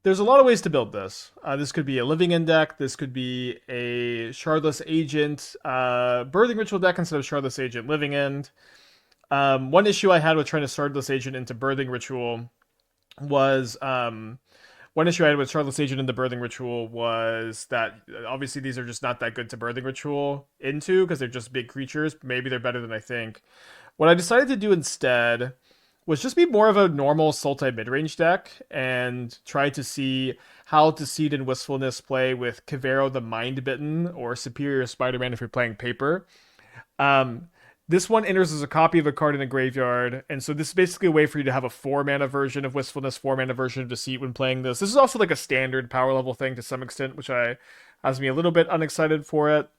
there's a lot of ways to build this. This could be a living end deck. This could be a Shardless Agent, Birthing Ritual deck instead of Shardless Agent living end. One issue I had with trying to Shardless Agent into Birthing Ritual was one issue I had with Shardless Agent in the Birthing Ritual was that obviously these are just not that good to Birthing Ritual into because they're just big creatures. Maybe they're better than I think. What I decided to do instead was just be more of a normal Sultai midrange deck and try to see how Deceit and Wistfulness play with Kavero the Mind Bitten or Superior Spider-Man if you're playing paper. Um, this one enters as a copy of a card in a graveyard, and so this is basically a way for you to have a 4-mana version of Wistfulness, 4-mana version of Deceit when playing this. This is also like a standard power level thing to some extent, which has me a little bit unexcited for it.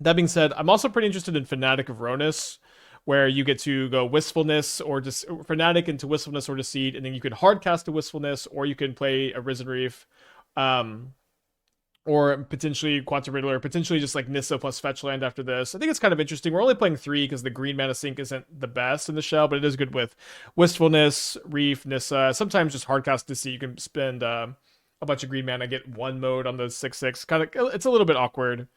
That being said, I'm also pretty interested in Fanatic of Rhonas, where you get to go Wistfulness or Fanatic into Wistfulness or Deceit, and then you can hardcast a Wistfulness, or you can play a Risen Reef, or potentially Quantum Riddler, potentially just like Nissa plus fetch land after this. I think it's kind of interesting. We're only playing 3 because the green mana sink isn't the best in the shell, but it is good with Wistfulness, Reef, Nissa. Sometimes just hardcast Deceit. You can spend a bunch of green mana, get 1 mode on the 6/6. Kind of, it's a little bit awkward.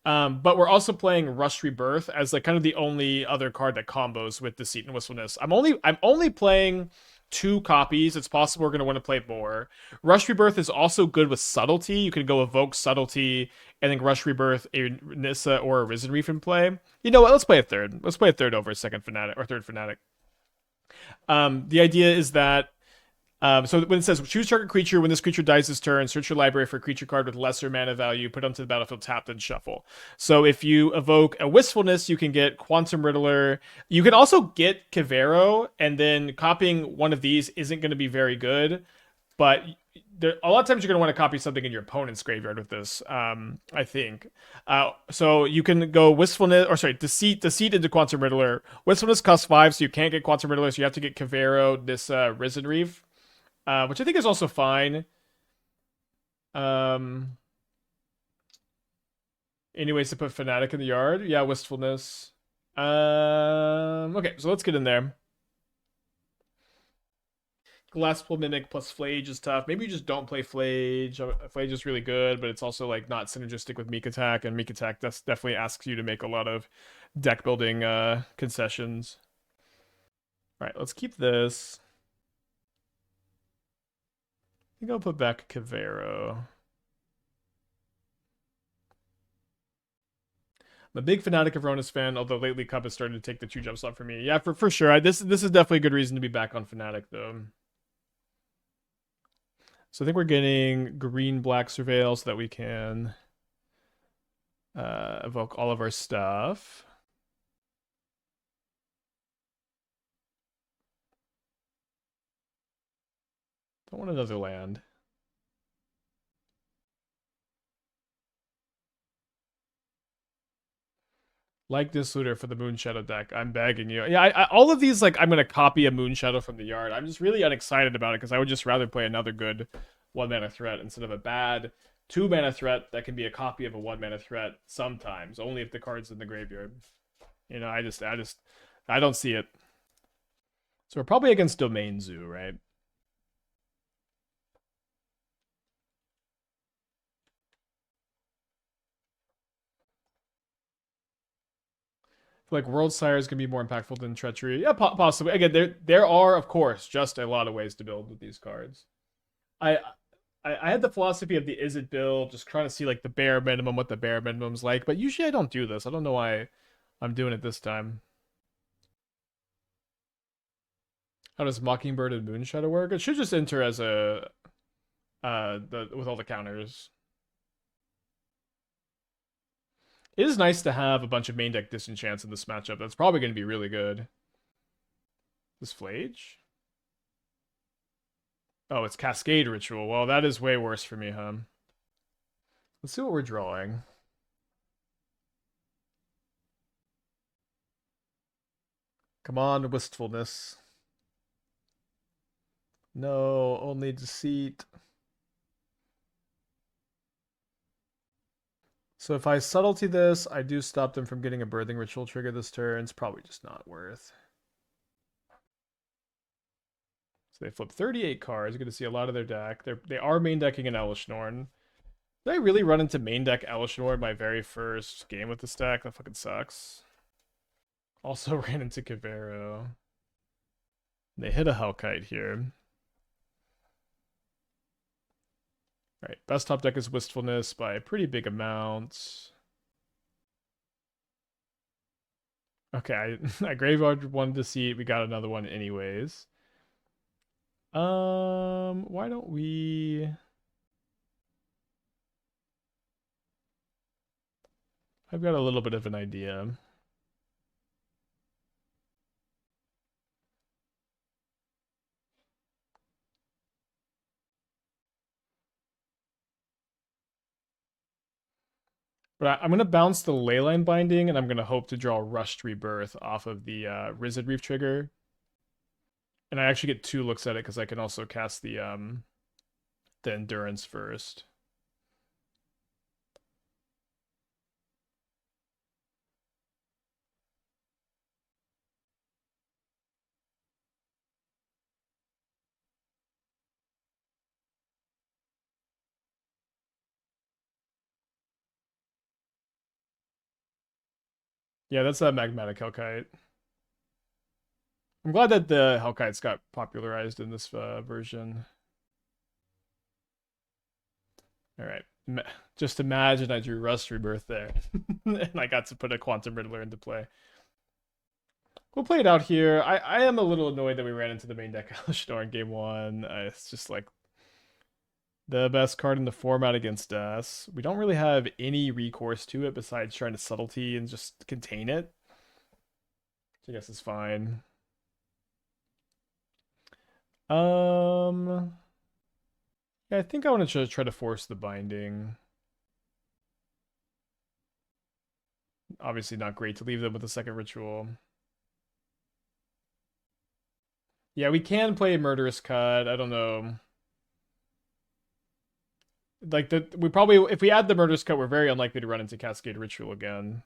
But we're also playing Rushed Rebirth as like kind of the only other card that combos with Deceit and Wistfulness. I'm only playing 2 copies. It's possible we're gonna want to play more. Rushed Rebirth is also good with Subtlety. You can go Evoke Subtlety and then Rush Rebirth a Nissa or a Risen Reef in play. You know what? Let's play a third. Let's play a third over a second Fanatic or third Fanatic. The idea is that so when it says choose target creature, when this creature dies this turn, search your library for a creature card with lesser mana value, put onto the battlefield tapped and shuffle. So if you evoke a Wistfulness, you can get Quantum Riddler. You can also get Kavero, and then copying one of these isn't going to be very good. But a lot of times you're going to want to copy something in your opponent's graveyard with this, I think. So you can go Wistfulness, or sorry, Deceit into Quantum Riddler. Wistfulness costs 5, so you can't get Quantum Riddler, so you have to get Kavero, this Risen Reef. Which I think is also fine. Any ways to put Fanatic in the yard? Yeah, Wistfulness. Okay, so let's get in there. Glasspool Mimic plus Flage is tough. Maybe you just don't play Flage. Flage is really good, but it's also like not synergistic with Meek Attack, and Meek Attack definitely asks you to make a lot of deck building concessions. All right, let's keep this. I think I'll put back Kavero. I'm a big Fanatic of Rhonas fan, although lately Cup has started to take the 2 jumps off for me. Yeah, for sure. This is definitely a good reason to be back on Fanatic, though. So I think we're getting green-black Surveil so that we can evoke all of our stuff. Don't want another land. Like this looter for the Moonshadow deck. I'm begging you. Yeah, all of these, like, I'm going to copy a Moonshadow from the yard. I'm just really unexcited about it because I would just rather play another good 1-mana threat instead of a bad 2-mana threat that can be a copy of a 1-mana threat sometimes, only if the card's in the graveyard. You know, I don't see it. So we're probably against Domain Zoo, right? Like World Sire is gonna be more impactful than Treachery. Yeah, possibly. Again, there are of course just a lot of ways to build with these cards. I I had the philosophy of the is it build, just trying to see like the bare minimum, what the bare minimum's like. But usually I don't do this. I don't know why I'm doing it this time. How does Mockingbird and Moonshadow work? It should just enter as a with all the counters. It is nice to have a bunch of main deck disenchants in this matchup. That's probably going to be really good. This Flage? Oh, it's Cascade Ritual. Well, that is way worse for me, huh? Let's see what we're drawing. Come on, Wistfulness. No, only Deceit. So if I Subtlety this, I do stop them from getting a Birthing Ritual trigger this turn. It's probably just not worth. So they flip 38 cards. You're going to see a lot of their deck. They are main decking an Elishnorn. Did I really run into main deck Elishnorn my very first game with this deck? That fucking sucks. Also ran into Kavero. They hit a Hellkite here. Alright, best top deck is Wistfulness by a pretty big amount. Okay, I graveyard one Deceit. We got another one anyways. Why don't we... I've got a little bit of an idea. But I'm going to bounce the Leyline Binding, and I'm going to hope to draw Rushed Rebirth off of the Risen Reef trigger. And I actually get 2 looks at it because I can also cast the Endurance first. Yeah, that's a Magmatic Hellkite. I'm glad that the Hellkites got popularized in this version. All right. Just imagine I drew Rushed Rebirth there. And I got to put a Quantum Riddler into play. We'll play it out here. I am a little annoyed that we ran into the main deck Elishnorn in game 1. It's just like the best card in the format against us. We don't really have any recourse to it besides trying to Subtlety and just contain it. So I guess it's fine. Yeah, I think I want to try to force the binding. Obviously not great to leave them with a second ritual. Yeah, we can play Murderous Cut. I don't know. Like we probably, if we add the Murderous Cut, we're very unlikely to run into Cascade Ritual again.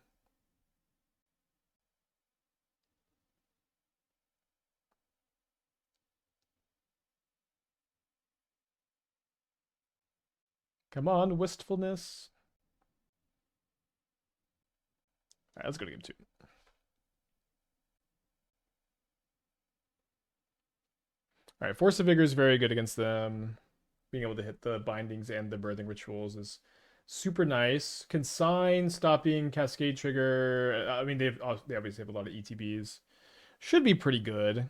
Come on, Wistfulness. All right, let's go to game 2. All right, Force of Vigor is very good against them. Being able to hit the bindings and the birthing rituals is super nice. Consign, stopping, Cascade Trigger. I mean, they obviously have a lot of ETBs. Should be pretty good.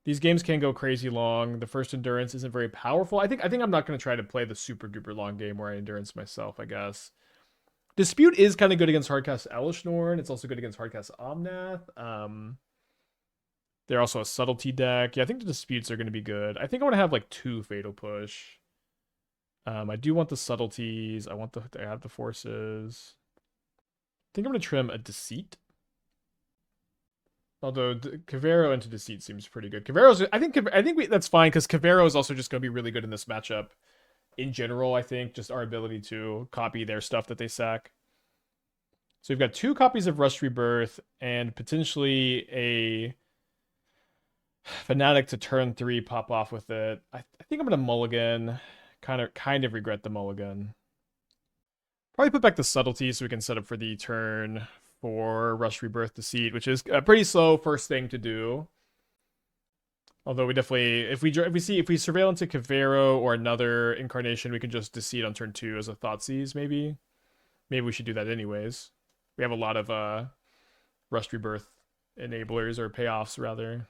These games can go crazy long. The first Endurance isn't very powerful. I think I'm not going to try to play the super duper long game where I Endurance myself, I guess. Dispute is kind of good against hardcast Elishnorn. It's also good against hardcast Omnath. They're also a Subtlety deck. Yeah, I think the Disputes are going to be good. I think I want to have like 2 Fatal Push. I do want the Subtleties. I have the Forces. I think I'm going to trim a Deceit. Although Kavero into Deceit seems pretty good. Kavero's, I think that's fine because Kavero is also just going to be really good in this matchup. In general, I think just our ability to copy their stuff that they sack. So we've got 2 copies of Rushed Rebirth and potentially a Fanatic to turn 3 pop off with it. I think I'm gonna mulligan. Kind of regret the mulligan. Probably put back the Subtlety so we can set up for the turn for Rushed Rebirth Deceit, which is a pretty slow first thing to do. Although we definitely, if we surveil into Kavero or another incarnation, we can just Deceit on turn 2 as a Thoughtseize, maybe. Maybe we should do that anyways. We have a lot of Rushed Rebirth enablers or payoffs rather.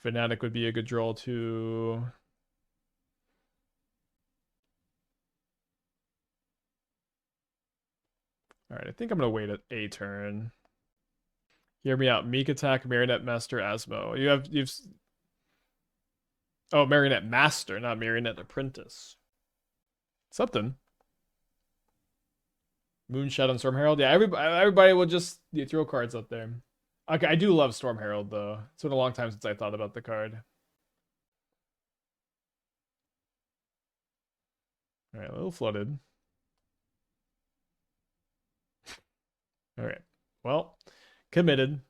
Fanatic would be a good draw too. All right, I think I'm gonna wait a turn. Hear me out. Meek Attack, Marionette Master, Asmo. You've. Oh, Marionette Master, not Marionette Apprentice. Something. Moonshot and Storm Herald. Yeah, everybody will just throw cards out there. Okay, I do love Storm Herald though. It's been a long time since I thought about the card. All right, a little flooded. All right. Well, Committed.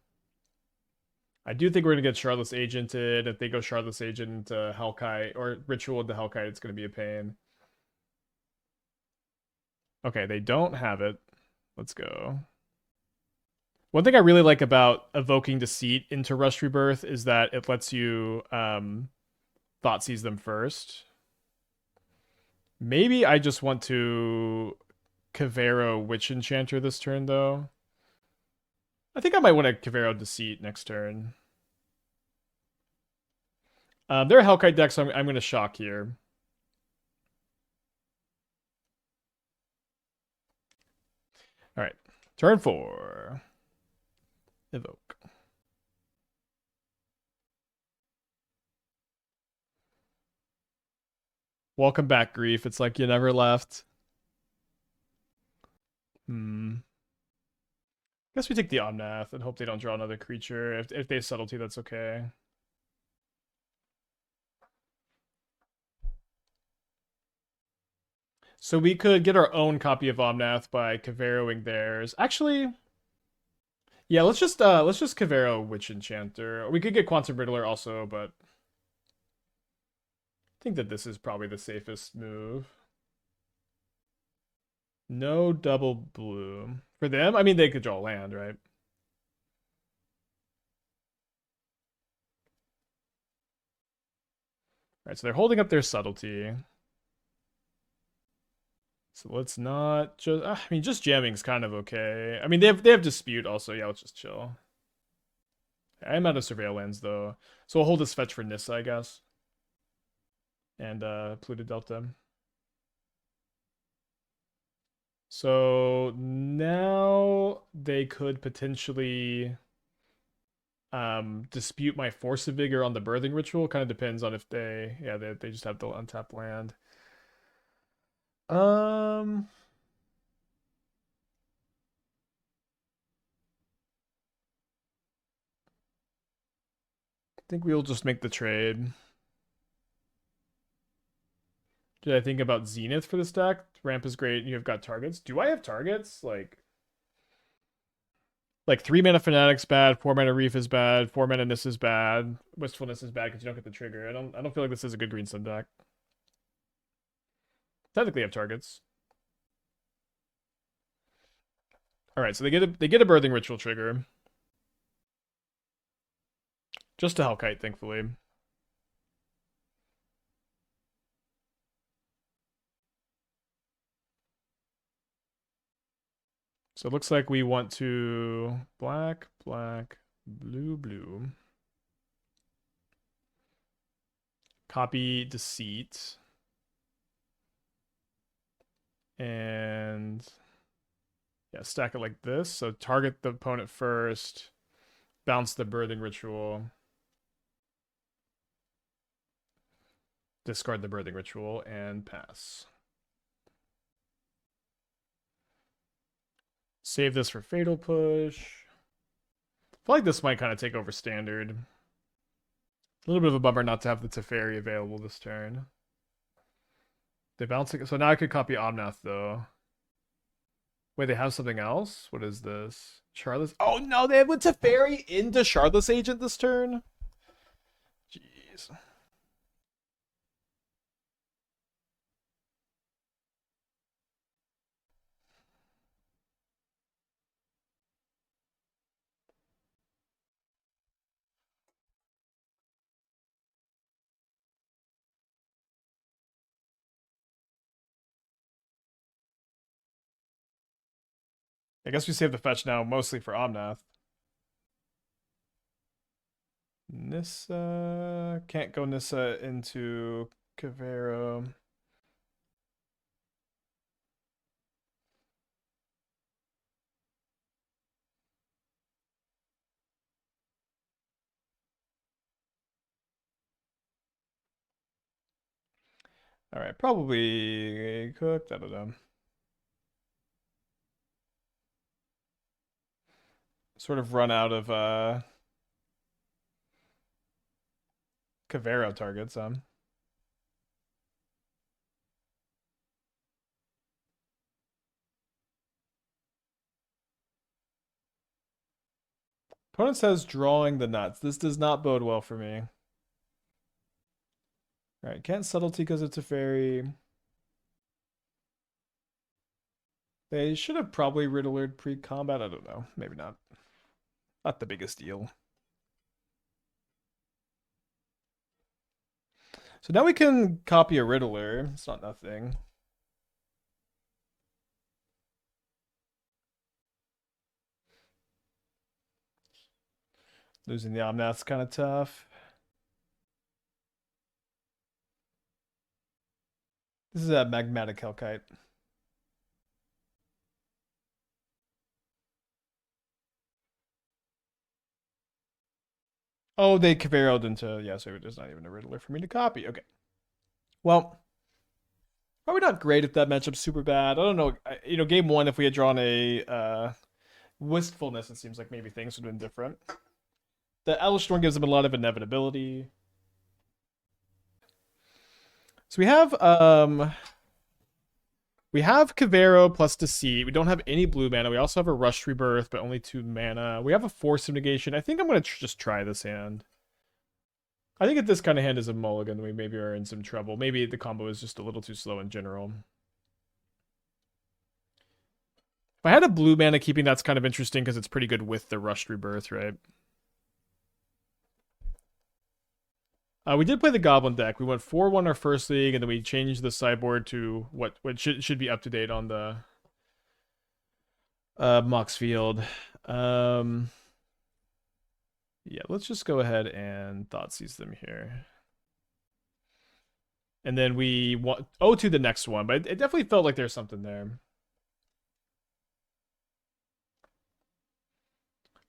I do think we're gonna get Shardless Agented. If they go Shardless Agent into Hellkite or Ritual into Hellkite, it's gonna be a pain. Okay, they don't have it. Let's go. One thing I really like about evoking Deceit into Rushed Rebirth is that it lets you Thoughtseize them first. Maybe I just want to Kavero Witch Enchanter this turn, though. I think I might want to Kavero Deceit next turn. They're a Hellkite deck, so I'm going to shock here. All right, turn 4. Evoke. Welcome back, Grief. It's like you never left. Guess we take the Omnath and hope they don't draw another creature. If they Subtlety, that's okay. So we could get our own copy of Omnath by Kaveroing theirs. Actually, yeah, let's just Kavero Witch Enchanter. We could get Quantum Riddler also, but I think that this is probably the safest move. No double blue. For them, I mean, they could draw land, right? Right, so they're holding up their Subtlety. So let's not just... I mean, just jamming's kind of okay. I mean, they have Dispute also. Yeah, let's just chill. I'm out of Surveillance, though. So we'll hold this fetch for Nissa, I guess. And Polluted Delta. So now they could potentially dispute my Force of Vigor on the Birthing Ritual. Kind of depends on if they just have the untapped land. I think we'll just make the trade. Did I think about Zenith for this deck? Ramp is great. You've got targets. Do I have targets? Like 3 mana Fanatic's bad, 4 mana Reef is bad, 4 mana Nissa is bad, Wistfulness is bad because you don't get the trigger. I don't feel like this is a good green sun deck. Technically have targets. Alright, so they get a Birthing Ritual trigger. Just a Hellkite, thankfully. So it looks like we want to black, black, blue, blue. Copy Deceit. And yeah, stack it like this. So target the opponent first, bounce the Birthing Ritual, discard the Birthing Ritual, and pass. Save this for Fatal Push. I feel like this might kind of take over Standard. A little bit of a bummer not to have the Teferi available this turn. They bounce it, so now I could copy Omnath though. Wait, they have something else? What is this? Shardless? Oh no, they went Teferi into Shardless Agent this turn? Jeez. I guess we save the fetch now mostly for Omnath. Nissa. Can't go Nissa into Kavero. Alright, probably cooked. I don't know. Sort of run out of Kavero targets. Opponent says drawing the nuts. This does not bode well for me. Alright, can't Subtlety because it's a fairy. They should have probably Riddlered pre-combat. I don't know. Maybe not. Not the biggest deal. So now we can copy a Riddler. It's not nothing. Losing the Omnath's kind of tough. This is a Magmatic Hellkite. Oh, they Caveroed into... Yeah, so there's not even a Riddler for me to copy. Okay. Well, probably not great if that matchup's super bad. I don't know. You know, game one, if we had drawn a Wistfulness, it seems like maybe things would have been different. The Elvish Storm gives them a lot of inevitability. So we have Cavero plus Deceit. We don't have any blue mana. We also have a Rushed Rebirth, but only 2 mana. We have a Force of Negation. I think I'm going to just try this hand. I think if this kind of hand is a mulligan, we maybe are in some trouble. Maybe the combo is just a little too slow in general. If I had a blue mana keeping, that's kind of interesting because it's pretty good with the Rushed Rebirth, right? We did play the Goblin deck. We went 4-1 our first league, and then we changed the sideboard to what should be up to date on the Mox Field. Yeah, let's just go ahead and Thoughtseize them here. And then we want to the next one, but it definitely felt like there's something there.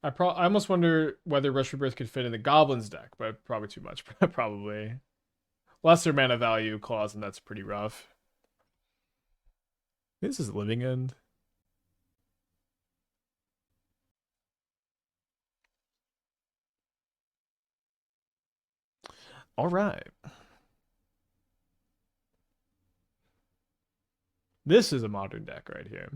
I almost wonder whether Rush Rebirth could fit in the Goblins deck, but probably too much. Probably. Lesser mana value clause, and that's pretty rough. This is Living End. All right. This is a modern deck right here.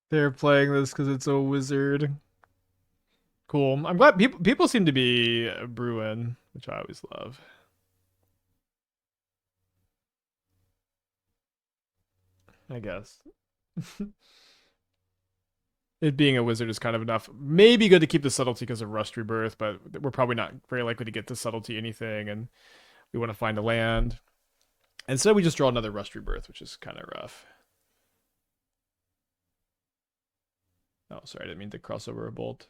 They're playing this because it's a wizard. Cool. I'm glad people seem to be brewing, which I always love. I guess. It being a wizard is kind of enough. Maybe good to keep the subtlety because of Rushed Rebirth, but we're probably not very likely to get to subtlety anything, and we want to find a land. Instead, we just draw another Rushed Rebirth, which is kind of rough. Oh, sorry, I didn't mean to cross over a bolt.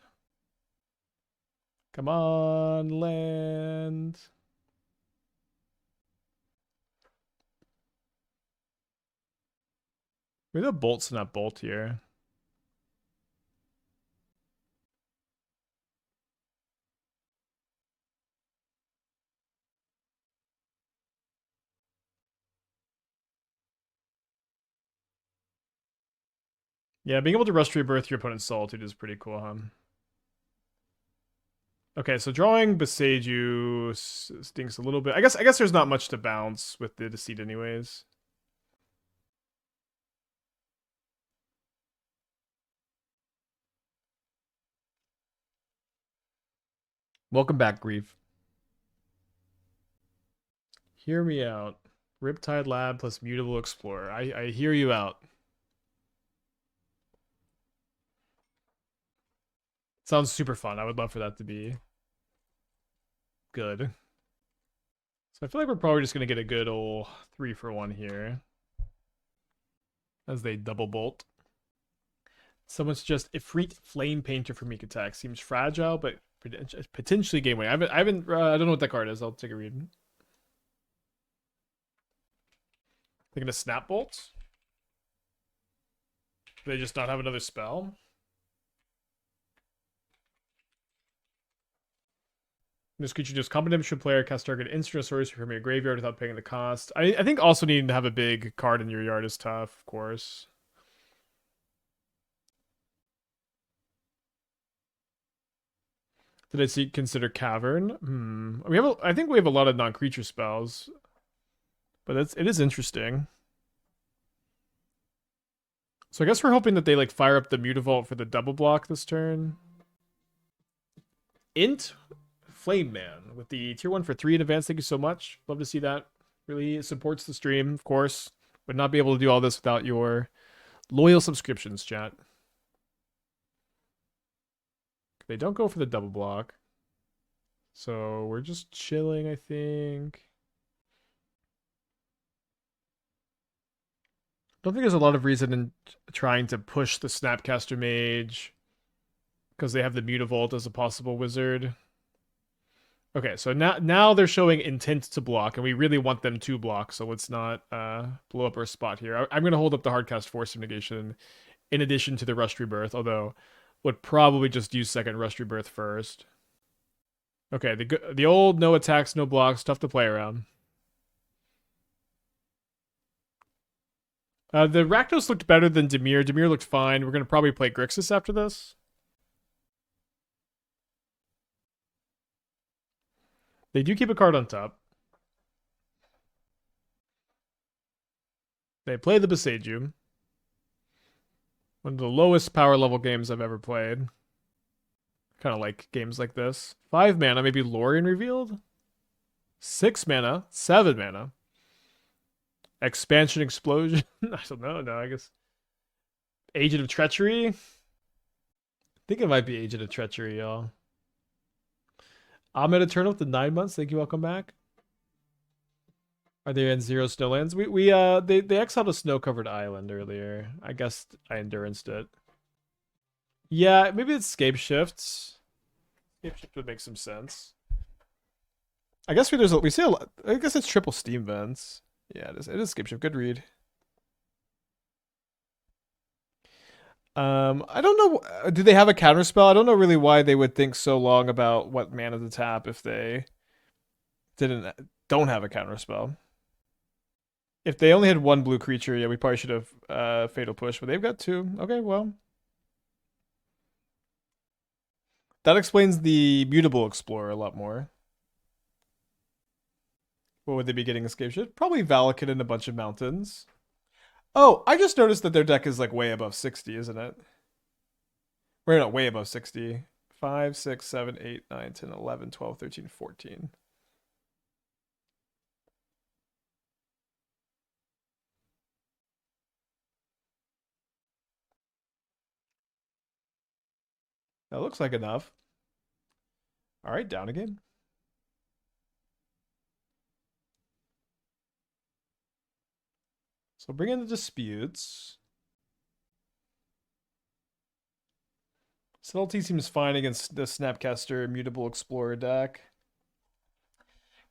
Come on, land. Maybe the bolt's not bolt here. Yeah, being able to Rushed Rebirth your opponent's Solitude is pretty cool, huh? Okay, so drawing Boseiju stinks a little bit. I guess there's not much to bounce with the Deceit anyways. Welcome back, Grief. Hear me out. Riptide Lab plus Mutable Explorer. I hear you out. Sounds super fun. I would love for that to be good. So I feel like we're probably just going to get a good old 3-for-1 here. As they double bolt. Someone suggests Ifrit Flame Painter for Meek Attack. Seems fragile, but potentially game winning. I don't know what that card is. I'll take a read. They're gonna Snap Bolt? Do they just not have another spell? This creature just combination player cast target instant or sorcery from your graveyard without paying the cost. I think also needing to have a big card in your yard is tough, of course. Did I see consider Cavern? I think we have a lot of non-creature spells, but it is interesting. So I guess we're hoping that they like fire up the Mutavault for the double block this turn. Int Flame Man with the tier 1 for 3 in advance. Thank you so much. Love to see that. Really supports the stream, of course. Would not be able to do all this without your loyal subscriptions, chat. They don't go for the double block. So we're just chilling, I think. Don't think there's a lot of reason in trying to push the Snapcaster Mage because they have the Mutavault as a possible wizard. Okay, so now they're showing intent to block, and we really want them to block, so let's not blow up our spot here. I'm going to hold up the hardcast Force of Negation in addition to the Rushed Rebirth, although would probably just use second Rushed Rebirth first. Okay, the old no attacks, no blocks, tough to play around. The Rakdos looked better than Dimir. Dimir looked fine. We're going to probably play Grixis after this. They do keep a card on top. They play the Boseiju. One of the lowest power level games I've ever played. Kind of like games like this. 5 mana, maybe Lorwyn revealed? 6 mana, 7 mana. Expansion Explosion? I don't know, no, I guess. Agent of Treachery? I think it might be Agent of Treachery, y'all. Ahmed Eternal to 9 months. Thank you, welcome back. Are they in 0 snowlands? They exiled a snow-covered island earlier. I guess I enduranced it. Yeah, maybe it's Scape Shifts. Scape Shift would make some sense. I guess we see a lot. I guess it's triple Steam Vents. Yeah, it is Scape Shift. Good read. I don't know. Do they have a counterspell? I don't know really why they would think so long about what mana to tap if they don't have a counterspell. If they only had one blue creature, yeah, we probably should have Fatal Push, but they've got 2. Okay, well. That explains the Mutable Explorer a lot more. What would they be getting Escape Shift? Probably Valakut and a bunch of mountains. Oh, I just noticed that their deck is like way above 60, isn't it? We're not way above 60. 5, 6, 7, 8, 9, 10, 11, 12, 13, 14. That looks like enough. All right, down again. So bring in the disputes. Subtlety seems fine against the Snapcaster Mutable Explorer deck.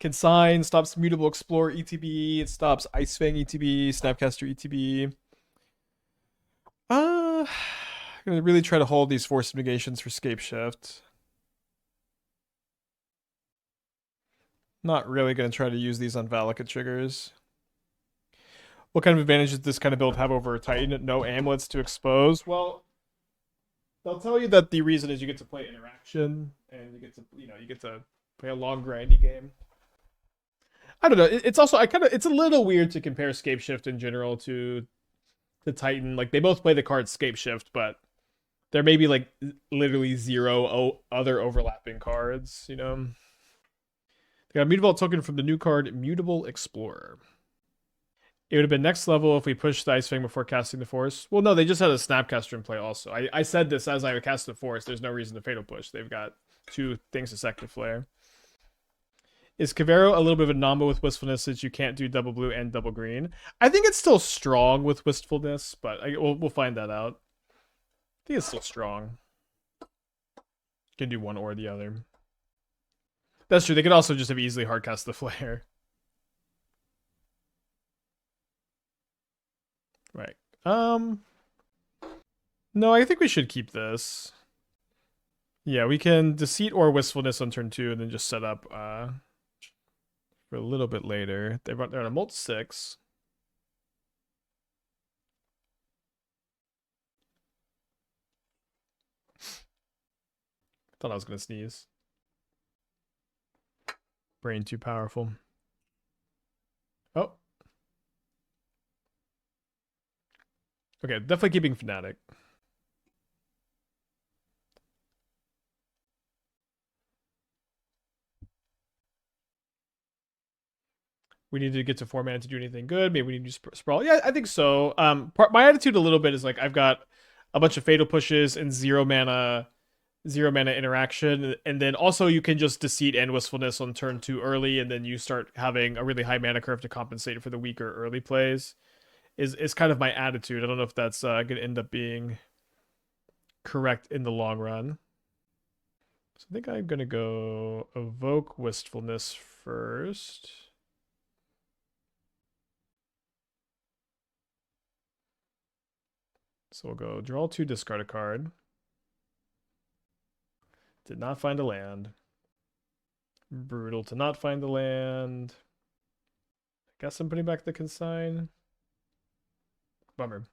Consign stops Mutable Explorer ETB. It stops Icefang ETB, Snapcaster ETB. I'm gonna really try to hold these Force of Negations for Scape Shift. Not really gonna try to use these on Valakut triggers. What kind of advantage does this kind of build have over Titan? No amulets to expose. Well, they'll tell you that the reason is you get to play interaction and you get to play a long grindy game. I don't know. It's also it's a little weird to compare Scape Shift in general to the Titan. Like they both play the card Scape Shift, but there may be like literally 0 other overlapping cards. You know, they got a Mutavault token from the new card Mutable Explorer. It would have been next level if we pushed the Ice Fang before casting the Force. Well, no, they just had a Snapcaster in play also. I said this as I cast the Force. There's no reason to Fatal Push. They've got 2 things to Second Flare. Is Kavero a little bit of a Namba with Wistfulness since you can't do double blue and double green? I think it's still strong with Wistfulness, but we'll find that out. I think it's still strong. You can do one or the other. That's true. They could also just have easily hardcast the Flare. Right. No, I think we should keep this. Yeah, we can Deceit or Wistfulness on turn 2 and then just set up for a little bit later. They're on a Molt 6. Thought I was going to sneeze. Brain too powerful. Oh. Okay, definitely keeping Fanatic. We need to get to 4 mana to do anything good. Maybe we need to sprawl. Yeah, I think so. My attitude a little bit is like I've got a bunch of fatal pushes and 0 mana interaction, and then also you can just Deceit and Wistfulness on turn 2 early, and then you start having a really high mana curve to compensate for the weaker early plays. Is kind of my attitude. I don't know if that's gonna end up being correct in the long run. So I think I'm gonna go Evoke Wistfulness first. So we'll go draw 2, discard a card. Did not find a land. Brutal to not find the land. I guess I'm putting back the consign. Bummer.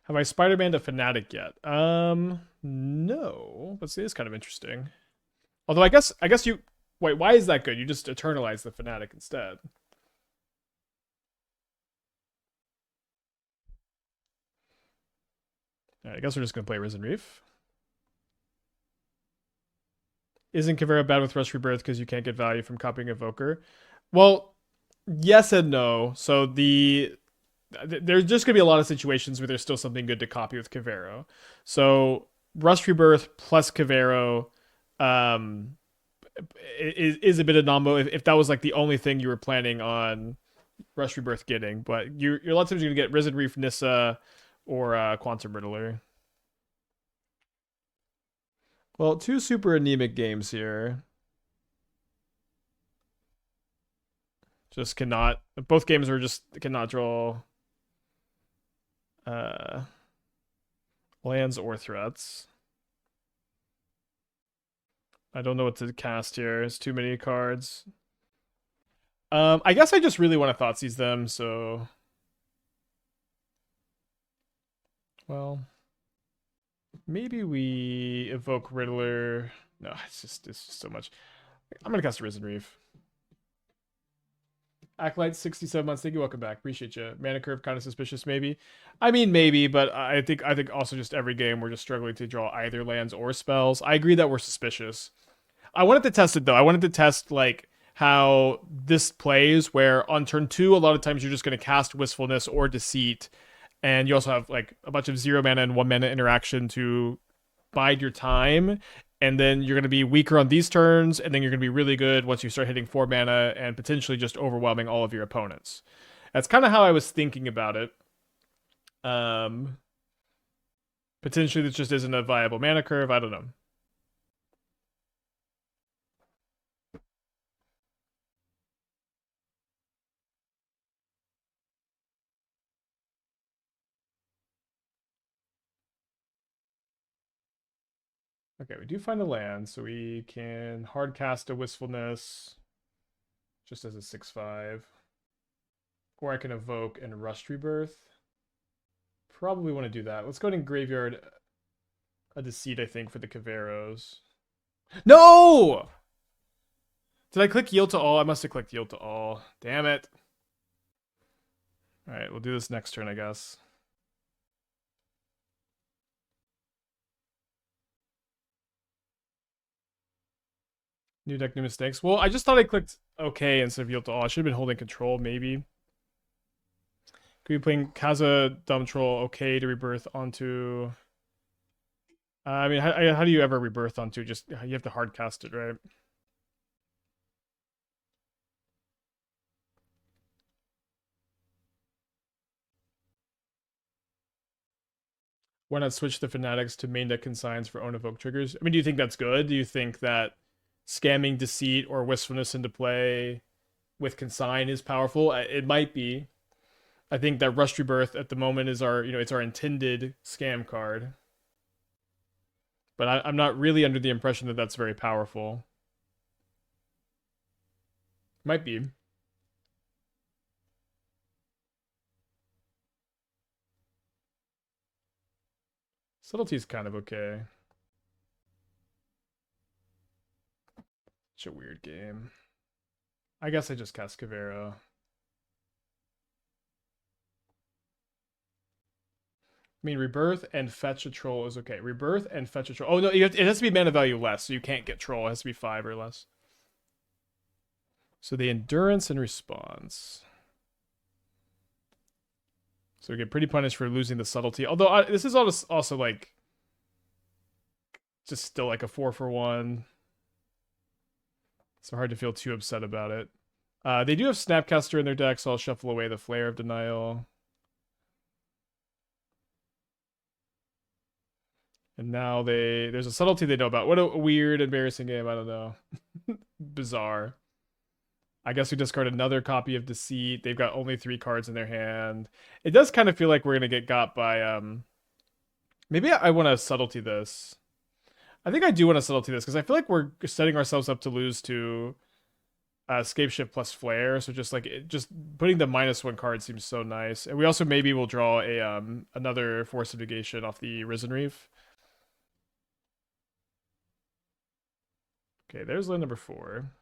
Have I Spider-Man to Fanatic yet? No. But see, it's kind of interesting. Although I guess you wait, why is that good? You just eternalize the Fanatic instead. Alright, I guess we're just gonna play Risen Reef. Isn't Kavera bad with Rushed Rebirth because you can't get value from copying Evoker? Well, yes and no. So there's just gonna be a lot of situations where there's still something good to copy with Kavero. So Rushed Rebirth plus Kavero is a bit of nombo if that was like the only thing you were planning on Rushed Rebirth getting, but you're a lot of times you're gonna get Risen Reef, Nissa, or Quantum Riddler. Well, 2 super anemic games here. Just cannot. Both games are just cannot draw uh, lands or threats. I don't know what to cast here. It's too many cards. I guess I just really want to Thoughtseize them, so. Well. Maybe we evoke Riddler. No, it's just so much. I'm gonna cast a Risen Reef. Acolyte 67 months. Thank you. Welcome back. Appreciate you. Mana curve kind of suspicious, maybe. I mean, maybe, but I think also just every game we're just struggling to draw either lands or spells. I agree that we're suspicious. I wanted to test it though. I wanted to test like how this plays, where on turn 2, a lot of times you're just gonna cast Wistfulness or Deceit, and you also have like a bunch of 0 mana and 1 mana interaction to bide your time, and then you're going to be weaker on these turns, and then you're going to be really good once you start hitting 4 mana and potentially just overwhelming all of your opponents. That's kind of how I was thinking about it. Potentially this just isn't a viable mana curve. I don't know. Okay, we do find a land, so we can hard cast a Wistfulness just as a 6/5. Or I can evoke and Rushed Rebirth. Probably want to do that. Let's go ahead and graveyard a Deceit, I think, for the Caveros. No! Did I click yield to all? I must have clicked yield to all. Damn it. Alright, we'll do this next turn, I guess. New deck, new mistakes. Well, I just thought I clicked OK instead of yield to all. I should have been holding control, maybe. Could be playing Kaza Dumb Troll OK to rebirth onto... I mean, how do you ever rebirth onto? Just, you have to hard cast it, right? Why not switch the Fanatics to main deck consigns for own evoke triggers? I mean, do you think that's good? Do you think that scamming Deceit or Wistfulness into play with consign is powerful? It might be. I think that Rushed Rebirth at the moment is our, it's our intended scam card. But I'm not really under the impression that that's very powerful. Might be. Subtlety's kind of okay. Such a weird game. I guess I just cast Kavera. I mean, Rebirth and Fetch a Troll is okay. Rebirth and Fetch a Troll. Oh, no, it has to be mana value less, so you can't get Troll. It has to be 5 or less. So the Endurance and Response. So we get pretty punished for losing the Subtlety. Although, this is also like... just still like a 4-for-1. So hard to feel too upset about it. They do have Snapcaster in their deck, so I'll shuffle away the Flare of Denial. And now there's a Subtlety they know about. What a weird, embarrassing game. I don't know. Bizarre. I guess we discard another copy of Deceit. They've got only 3 cards in their hand. It does kind of feel like we're going to get got by... maybe I want to Subtlety this. I think I do want to Subtlety this, because I feel like we're setting ourselves up to lose to Scapeshift plus Flare. So just putting the -1 card seems so nice. And we also maybe will draw a another Force of Negation off the Risen Reef. Okay, there's land number 4.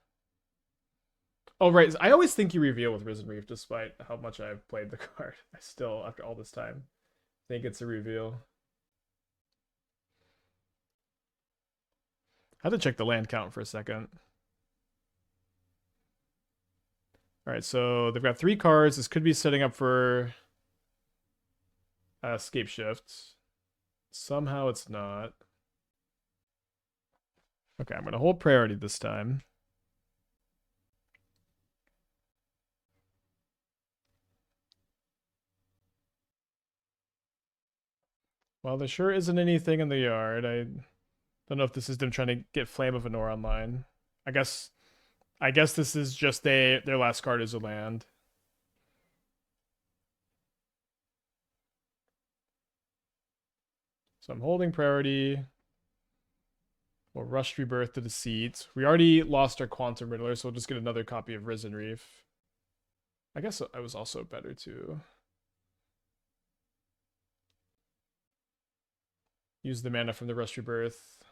Oh, right. I always think you reveal with Risen Reef, despite how much I've played the card. I still, after all this time, think it's a reveal. I have to check the land count for a second. Alright, so they've got 3 cards. This could be setting up for Scapeshift. Somehow it's not. Okay, I'm going to hold priority this time. Well, there sure isn't anything in the yard. I don't know if this is them trying to get Flame of Anor online. I guess this is just their last card is a land. So I'm holding priority. We'll Rushed Rebirth to Deceit. We already lost our Quantum Riddler, so we'll just get another copy of Risen Reef. I guess I was also better too. Use the mana from the Rushed Rebirth.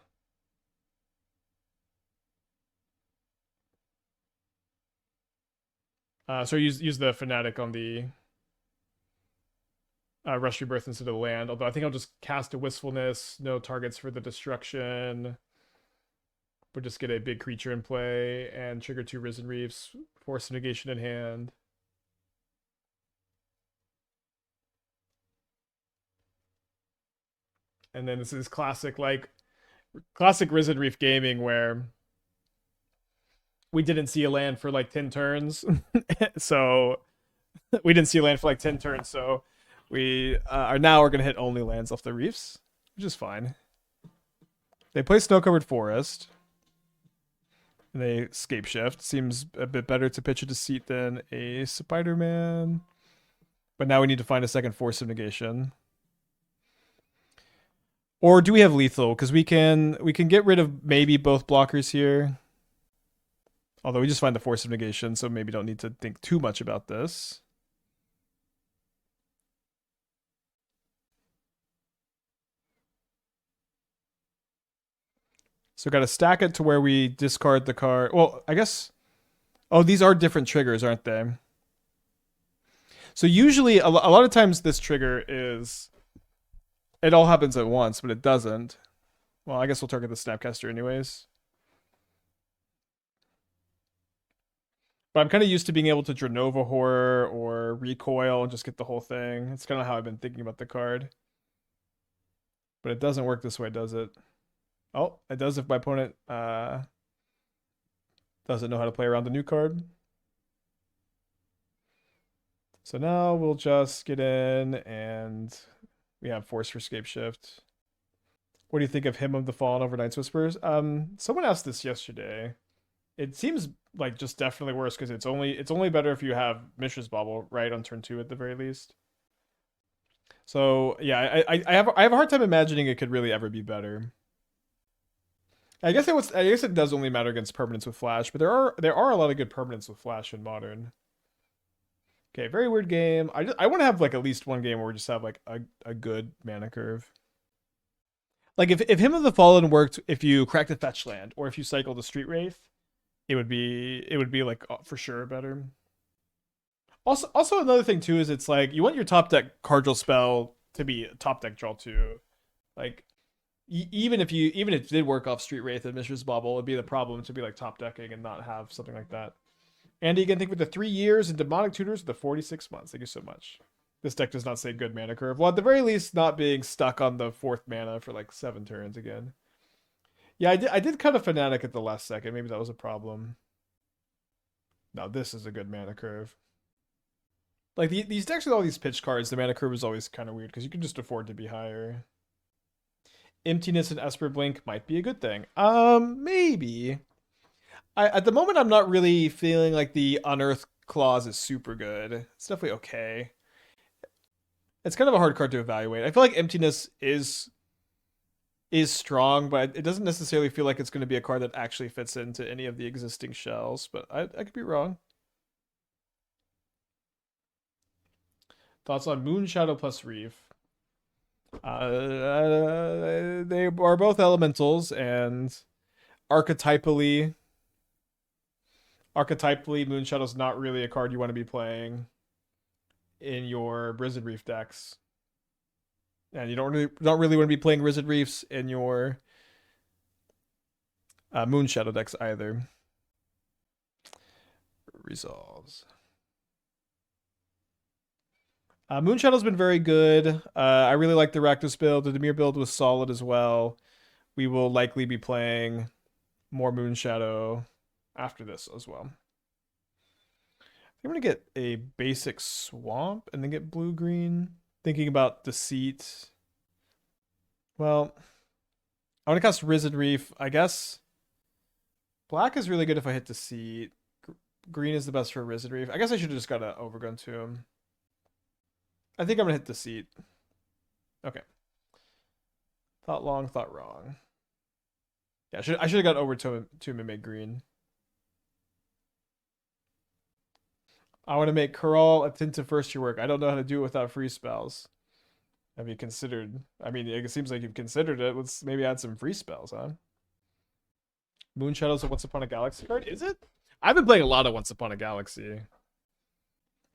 So use the Fanatic on the Rushed Rebirth instead of the land. Although I think I'll just cast a Wistfulness. No targets for the destruction. We'll just get a big creature in play and trigger 2 Risen Reefs. Force of Negation in hand. And then this is classic Risen Reef gaming where we didn't see a land for like 10 turns. So we didn't see a land for like 10 turns. So we're going to hit only lands off the reefs, which is fine. They play Snow-Covered Forest. And they Scapeshift. Seems a bit better to pitch a Deceit than a Spider-Man. But now we need to find a second Force of Negation. Or do we have lethal? Because we can get rid of maybe both blockers here. Although we just find the Force of Negation, so maybe don't need to think too much about this. So got to stack it to where we discard the card. Well, I guess... Oh, these are different triggers, aren't they? So usually, a lot of times this trigger is... It all happens at once, but it doesn't. Well, I guess we'll target the Snapcaster anyways. But I'm kind of used to being able to Drenova Horror or Recoil and just get the whole thing. It's kind of how I've been thinking about the card. But it doesn't work this way, does it? Oh, it does if my opponent doesn't know how to play around the new card. So now we'll just get in and we have Force for Scapeshift. What do you think of Hymn of the Fallen over Night's Whispers? Someone asked this yesterday. It seems like just definitely worse because it's only better if you have Mishra's Bauble, right, on turn 2 at the very least. So yeah, I have a hard time imagining it could really ever be better. I guess it does only matter against permanents with flash, but there are a lot of good permanents with flash in modern. Okay, very weird game. I want to have like at least one game where we just have like a good mana curve. Like if Hymn of the Fallen worked, if you cracked a fetch land or if you cycled a Street Wraith, it would be like for sure better. Also another thing too is it's like you want your top deck card draw spell to be top deck draw too. Like even if it did work off Street Wraith and Mishra's Bauble, it'd be the problem to be like top decking and not have something like that. Andy, again, thank you for the 3 years and Demonic Tutors the 46 months. Thank you so much. This deck does not say good mana curve. Well, at the very least, not being stuck on the 4th mana for like 7 turns again. Yeah, I did cut a Fanatic at the last second. Maybe that was a problem. Now this is a good mana curve. Like these decks with all these pitch cards, the mana curve is always kind of weird because you can just afford to be higher. Emptiness and Esper Blink might be a good thing. Maybe. At the moment, I'm not really feeling like the Unearth Clause is super good. It's definitely okay. It's kind of a hard card to evaluate. I feel like Emptiness is strong, but it doesn't necessarily feel like it's going to be a card that actually fits into any of the existing shells. But I could be wrong. Thoughts on Moonshadow plus Reef? They are both elementals, and archetypally, Moonshadow's not really a card you want to be playing in your Risen Reef decks, and you don't really want to be playing Risen Reefs in your Moonshadow decks either. Resolves. Moonshadow's been very good. I really like the Rakdos build. The Dimir build was solid as well. We will likely be playing more Moonshadow after this as well. I'm going to get a basic Swamp and then get blue-green. Thinking about Deceit. Well, I want to cast Risen Reef. I guess black is really good if I hit Deceit. Green is the best for Risen Reef. I guess I should have just got an Overgrown Tomb. I think I'm going to hit Deceit. Okay. Thought long, thought wrong. Yeah, I should have got Overgrown Tomb and made green. I want to make Kural a tint of first year work. I don't know how to do it without free spells. Have you considered? I mean, it seems like you've considered it. Let's maybe add some free spells, huh? Moonshadow's a Once Upon a Galaxy card? Is it? I've been playing a lot of Once Upon a Galaxy.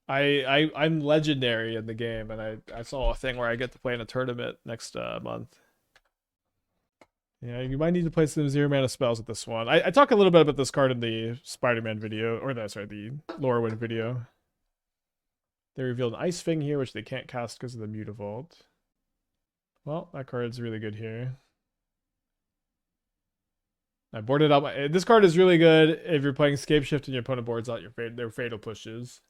I'm legendary in the game, and I saw a thing where I get to play in a tournament next month. Yeah, you might need to play some 0 mana spells with this one. I talk a little bit about this card in the Spider-Man video, or the Lorwyn video. They revealed an Ice Fang here, which they can't cast because of the Mutavault. Well, that card's really good here. I boarded out this card is really good if you're playing Scape Shift and your opponent boards out their fatal pushes.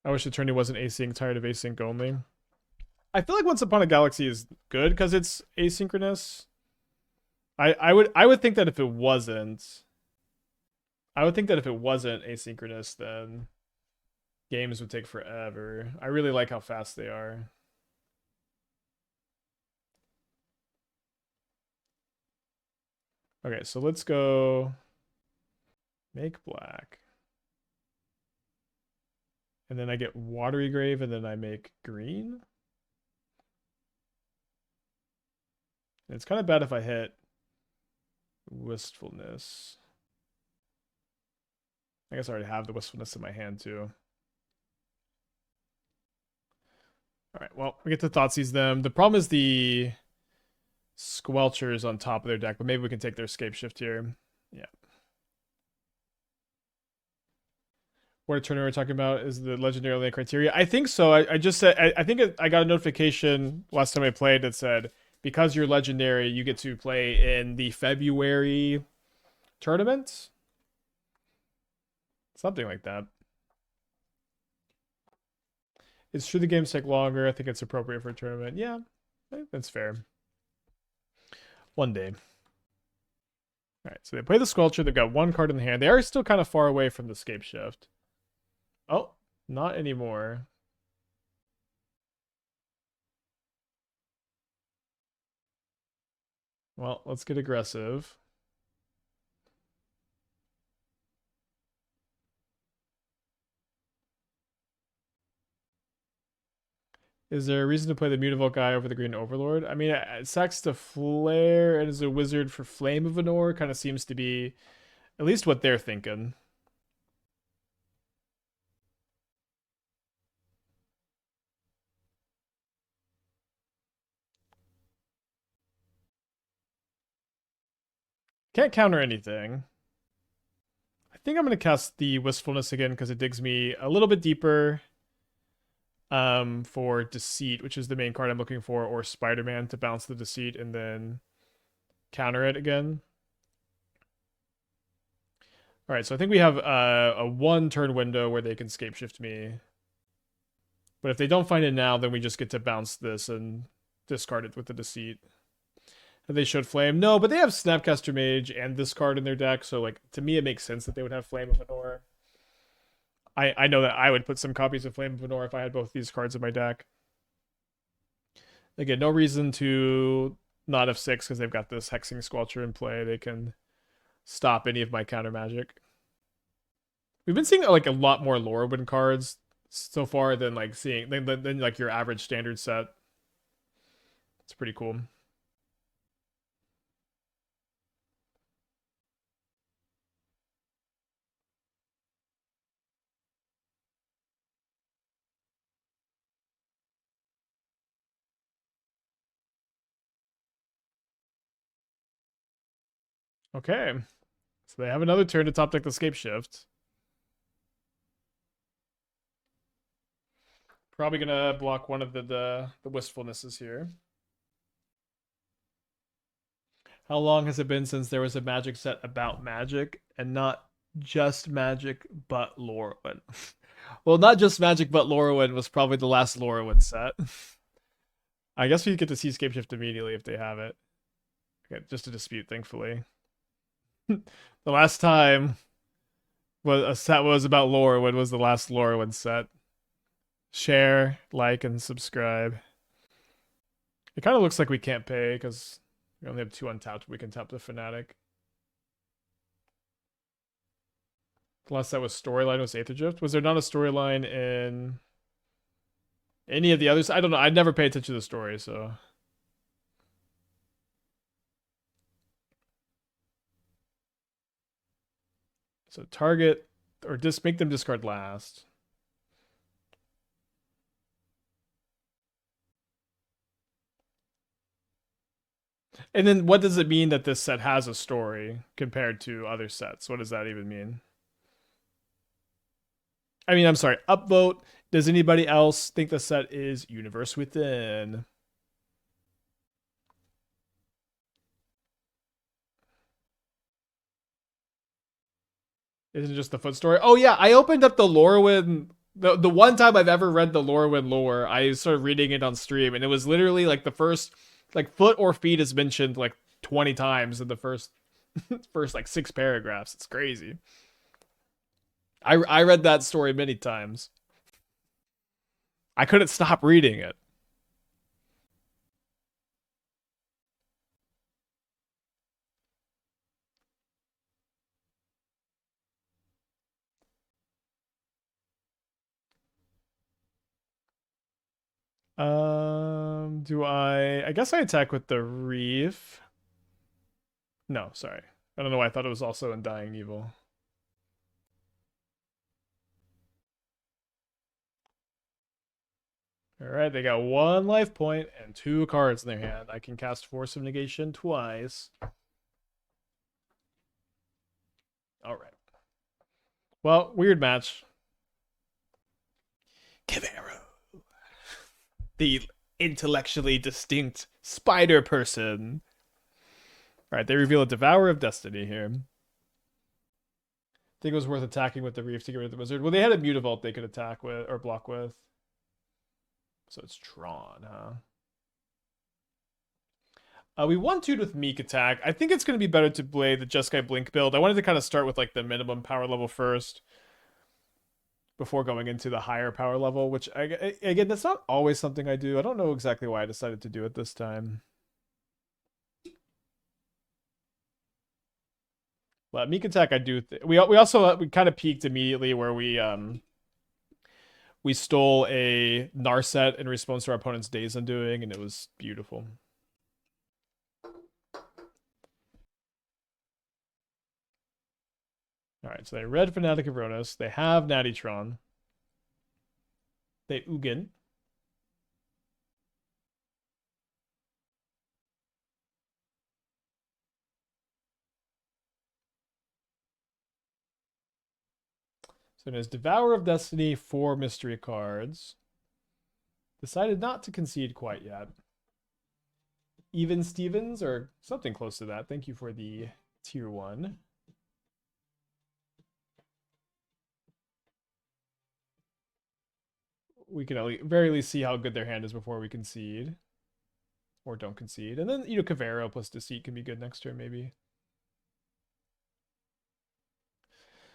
I wish Eternity wasn't async, tired of async only. I feel like Once Upon a Galaxy is good because it's asynchronous. I would think that if it wasn't asynchronous, then games would take forever. I really like how fast they are. Okay, so let's go make black. And then I get Watery Grave, and then I make green. And it's kind of bad if I hit Wistfulness. I guess I already have the Wistfulness in my hand, too. Alright, well, we get to Thoughtseize them. The problem is the Squelchers on top of their deck, but maybe we can take their Scape Shift here. Yeah. What tournament we're talking about is the legendary land criteria. I think so. I just said I think I got a notification last time I played that said because you're legendary, you get to play in the February tournament. Something like that. It's true the games take longer. I think it's appropriate for a tournament. Yeah, I think that's fair. One day. All right, so they play the Squelcher. They've got one card in the hand. They are still kind of far away from the Scape Shift. Oh, not anymore. Well, let's get aggressive. Is there a reason to play the Mutavault guy over the Green Overlord? I mean, it sacks to Flare and is a wizard for Flame of Anor. Kind of seems to be at least what they're thinking. Can't counter anything. I think I'm going to cast the Wistfulness again because it digs me a little bit deeper for Deceit, which is the main card I'm looking for, or Spider-Man to bounce the Deceit and then counter it again. All right, so I think we have a one-turn window where they can scape shift me. But if they don't find it now, then we just get to bounce this and discard it with the Deceit. Have they showed Flame? No, but they have Snapcaster Mage and this card in their deck, so like to me it makes sense that they would have Flame of Anor. I know that I would put some copies of Flame of Anor if I had both these cards in my deck. Again, no reason to not have 6 because they've got this Hexing Squelcher in play. They can stop any of my counter magic. We've been seeing like a lot more Lorwyn cards so far than like seeing than like your average standard set. It's pretty cool. Okay. So they have another turn to top deck the Scape Shift. Probably gonna block one of the Wistfulnesses here. How long has it been since there was a Magic set about Magic and not just Magic but Lorwyn? Well, not just Magic but Lorwyn was probably the last Lorwyn set. I guess we get to see Scape Shift immediately if they have it. Okay, just a dispute, thankfully. The last time was a set was about Lorwyn was the last Lorwyn set. Share, like, and subscribe. It kind of looks like we can't pay because we only have 2 untapped. We can tap the Fanatic. The last set was storyline was Aether Drift. Was there not a storyline in any of the others? I don't know. I never pay attention to the story, so. So target or just make them discard last. And then what does it mean that this set has a story compared to other sets? What does that even mean? I mean, I'm sorry, upvote. Does anybody else think the set is Universe Within? Isn't it just the foot story? Oh yeah, I opened up the Lorwyn. The one time I've ever read the Lorwyn lore, I started reading it on stream, and it was literally like the first, like foot or feet is mentioned like 20 times in the first first like 6 paragraphs. It's crazy. I read that story many times. I couldn't stop reading it. Do I guess I attack with the Reef. No, sorry. I don't know why I thought it was also in Dying Evil. Alright, they got 1 life point and 2 cards in their hand. I can cast Force of Negation twice. Alright. Well, weird match. Cavero. The intellectually distinct spider person. Alright, they reveal a Devourer of Destiny here. Think it was worth attacking with the Reef to get rid of the wizard. Well, they had a Mutavault they could attack with or block with. So it's Tron, huh? We 1-2'd with Meek attack. I think it's going to be better to play the Jeskai Blink build. I wanted to kind of start with like the minimum power level first. before going into the higher power level, which again, that's not always something I do. I don't know exactly why I decided to do it this time. But Meek Attack, I do. We also we kind of peaked immediately where we stole a Narset in response to our opponent's Days Undoing, and it was beautiful. All right, so they read Fanatic of Rhonas. They have Nattytron. They Ugin. So it is Devourer of Destiny, 4 mystery cards. Decided not to concede quite yet. Even Stevens, or something close to that. Thank you for the tier 1. We can at very least see how good their hand is before we concede. Or don't concede. And then, Cavero plus Deceit can be good next turn, maybe.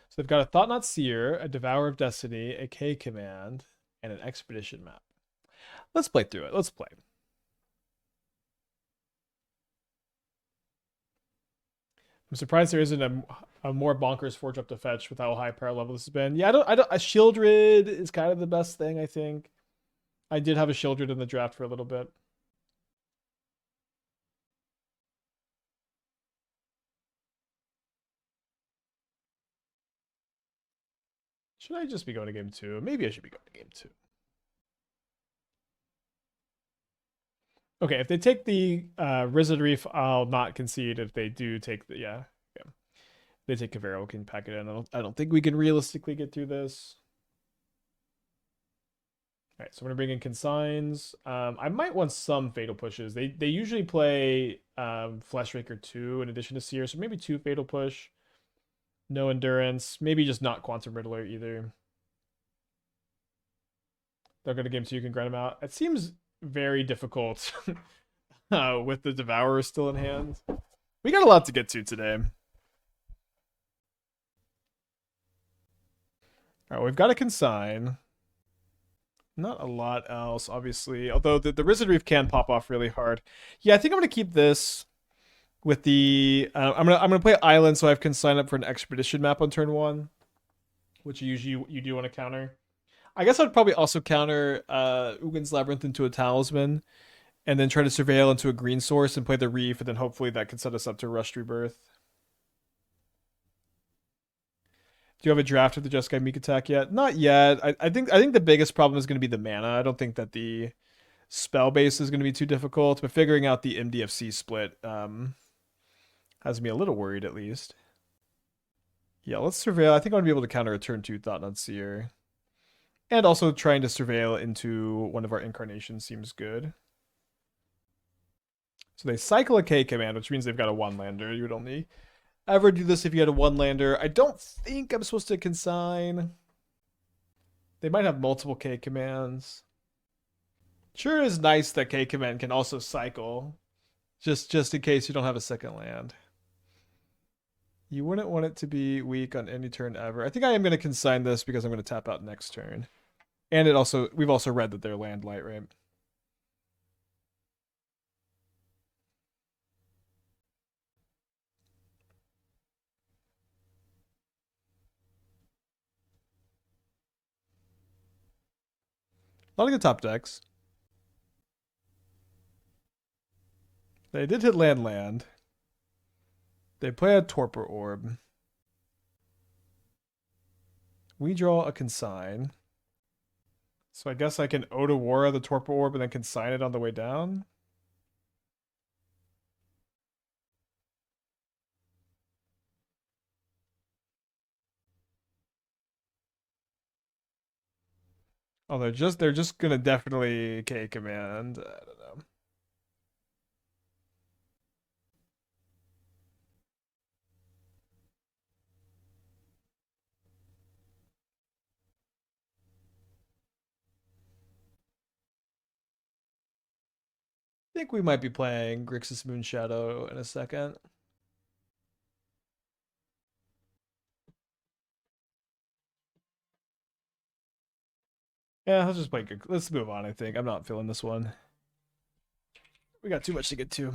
So they've got a Thought-Knot Seer, a Devourer of Destiny, a K command, and an Expedition map. Let's play through it. Let's play. I'm surprised there isn't a more bonkers Forge Up to Fetch with how high power level this has been. Yeah, I don't. A Shieldred is kind of the best thing, I think. I did have a Shieldred in the draft for a little bit. Should I just be going to game 2? Maybe I should be going to game 2. Okay, if they take the Risen Reef, I'll not concede. If they do take the yeah. They take Cavero, can pack it in. I don't think we can realistically get through this. All right, so I'm gonna bring in Consigns. I might want some Fatal Pushes. They usually play Fleshraker 2 in addition to Seer, so maybe 2 Fatal Push. No Endurance. Maybe just not Quantum Riddler either. They'll go to game 2, you can grind them out. It seems very difficult with the Devourer still in hand. We got a lot to get to today. All right, we've got a Consign. Not a lot else, obviously. Although the Risen Reef can pop off really hard. Yeah, I think I'm gonna keep this with the. I'm gonna play Island, so I can sign up for an Expedition map on turn 1, which usually you do want to counter. I guess I'd probably also counter Ugin's Labyrinth into a Talisman, and then try to Surveil into a green source and play the Reef, and then hopefully that can set us up to Rushed Rebirth. Do you have a draft of the Jeskai Meek Attack yet? Not yet. I think the biggest problem is going to be the mana. I don't think that the spell base is going to be too difficult, but figuring out the MDFC split has me a little worried at least. Yeah, let's Surveil. I think I want to be able to counter a turn 2 Thought-Knot Seer. And also trying to Surveil into one of our incarnations seems good. So they cycle a K command, which means they've got a 1-lander. You would only ever do this if you had a 1-lander. I don't think I'm supposed to consign. They might have multiple K commands. Sure is nice that K command can also cycle. Just in case you don't have a second land. You wouldn't want it to be weak on any turn ever. I think I am going to consign this because I'm going to tap out next turn. And we've also read that they're land light, right? A lot of good top decks. They did hit land. They play a Torpor Orb. We draw a Consign. So I guess I can Otawara the Torpor Orb and then consign it on the way down. Oh, they're just gonna definitely K command. I don't know. I think we might be playing Grixis Moonshadow in a second. Yeah, let's just play good. Let's move on, I think. I'm not feeling this one. We got too much to get to.